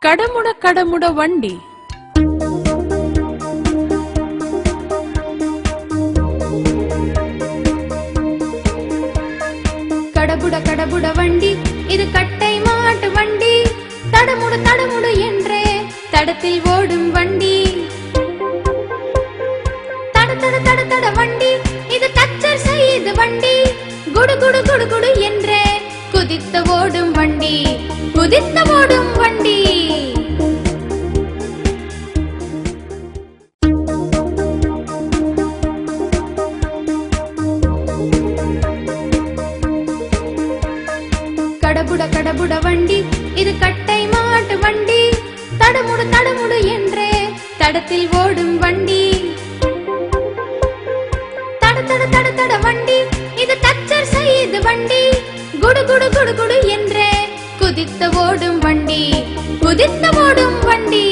கடமுட கடமுட வண்டி. கடபுட கடபுட வண்டி, இது கட்டை மாட்டு வண்டி. தடமுடு தடமுடு என்றே தடத்தில் ஓடும் வண்டி. தட தட தட தட வண்டி, இது தச்சர் செய்து வண்டி. குடு குடு குடு குடு என்றே குதித்த ஓடும் வண்டி, குதித்த ஓடும் வண்டி. கடபுட கடபுட வண்டி, இது கட்டை மாட்டு வண்டி. தடமுடு தடமுடு என்றே தடத்தில் ஓடும் வண்டி. தட தட தட தட வண்டி, இது தச்சர் செய்து வண்டி. குடு குடு குடு குடு என்றே குதித்த ஓடும் வண்டி, குதித்த ஓடும் வண்டி.